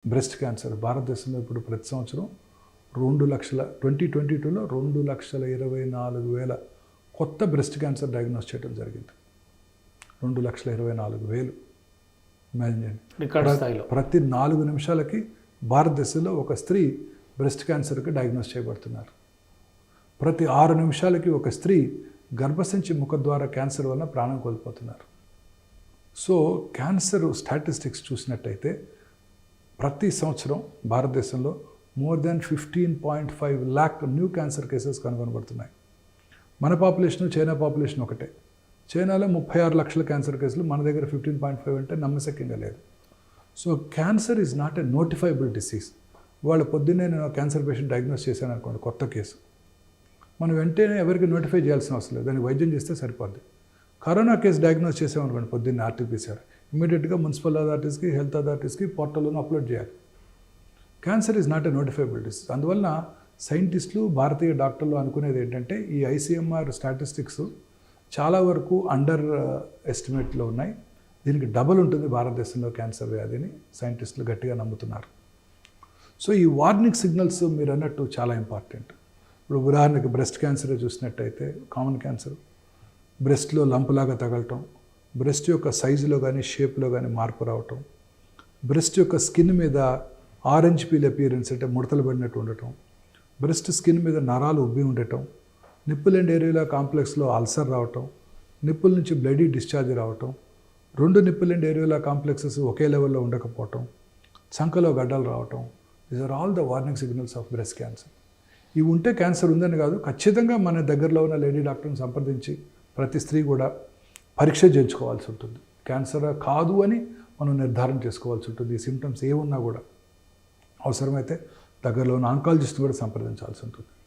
Breast cancer భారతదేశంలో ఇప్పుడు ప్రతి సంవత్సరం 2022లో 2,24,000 కొత్త బ్రెస్ట్ క్యాన్సర్ డయాగ్నోస్ చేయడం జరిగింది. 2,24,000 ఇమాజిన్. రికార్డ్ స్థాయిలో ప్రతి 4 నిమిషాలకి భారతదేశంలో ఒక స్త్రీ బ్రెస్ట్ క్యాన్సర్కి డయాగ్నోస్ చేయబడుతున్నారు. ప్రతి 6 నిమిషాలకి ఒక స్త్రీ గర్భసంచి ముఖద్వార క్యాన్సర్ వలన ప్రాణం కోల్పోతున్నారు. సో క్యాన్సర్ స్టాటిస్టిక్స్ చూసినట్టయితే ప్రతి సంవత్సరం భారతదేశంలో more than 15.5 lakh new cancer cases కనుగొనబడుతున్నాయి. మన పాపులేషన్ చైనా పాపులేషన్ ఒకటే. చైనాలో 36 లక్షల క్యాన్సర్ కేసులు, మన దగ్గర 15.5 అంటే నమ్మశక్యంగా లేదు. So cancer is not a notifiable disease. వాళ్ళ పొద్దున్నే నేను క్యాన్సర్ పేషెంట్ డయాగ్నోస్ చేశాను అనుకోండి, కొత్త కేసు, మనం వెంటనే ఎవరికి నోటిఫై చేయాల్సిన అవసరం లేదు, దానికి వైద్యం చేస్తే సరిపోద్ది. కరోనా కేసు డయాగ్నోస్ చేసామనుకోండి పొద్దున్నే ఆర్టీపీసీఆర్, ఇమీడియట్గా మున్సిపల్ అథారిటీస్కి, హెల్త్ అథారిటీస్కి పోర్టల్లోనే అప్లోడ్ చేయాలి. Cancer is not a notifiable disease. అందువలన సైంటిస్టులు, భారతీయ డాక్టర్లు అనుకునేది ఏంటంటే ఈ ఐసీఎంఆర్ స్టాటిస్టిక్స్ చాలా వరకు అండర్ ఎస్టిమేట్లో ఉన్నాయి. దీనికి డబల్ ఉంటుంది భారతదేశంలో క్యాన్సర్ వ్యాధిని సైంటిస్టులు గట్టిగా నమ్ముతున్నారు. సో ఈ వార్నింగ్ సిగ్నల్స్ మీరు అన్నట్టు చాలా ఇంపార్టెంట్. ఇప్పుడు ఉదాహరణకి బ్రెస్ట్ క్యాన్సర్ చూసినట్టయితే, కామన్ క్యాన్సర్, బ్రెస్ట్లో లంపులాగా తగలటం, బ్రెస్ట్ యొక్క సైజులో కానీ షేప్లో కానీ మార్పు రావటం, బ్రెస్ట్ యొక్క స్కిన్ మీద ఆరెంజ్ పీల్ అపియరెన్స్ అంటే ముడతలు పడినట్టు ఉండటం, బ్రెస్ట్ స్కిన్ మీద నరాలు ఉబ్బి ఉండటం, నిప్పుల్ అండ్ ఏరియా కాంప్లెక్స్లో అల్సర్ రావటం, నిప్పుల నుంచి బ్లడీ డిశ్చార్జ్ రావటం, 2 నిప్పుల్ అండ్ ఏరియా కాంప్లెక్సెస్ ఒకే లెవెల్లో ఉండకపోవటం, చంకలో గడ్డలు రావటం, these are all the warning signals of breast cancer. ఇవి ఉంటే క్యాన్సర్ ఉందని కాదు, ఖచ్చితంగా మన దగ్గరలో ఉన్న లేడీ డాక్టర్ని సంప్రదించి ప్రతి స్త్రీ కూడా పరీక్ష చేయించుకోవాల్సి ఉంటుంది. క్యాన్సర్ కాదు అని మనం నిర్ధారణ చేసుకోవాల్సి ఉంటుంది. ఈ సిమ్టమ్స్ ఏమున్నా కూడా అవసరమైతే దగ్గరలో ఉన్న ఆంకాలజిస్ట్ కూడా సంప్రదించాల్సి ఉంటుంది.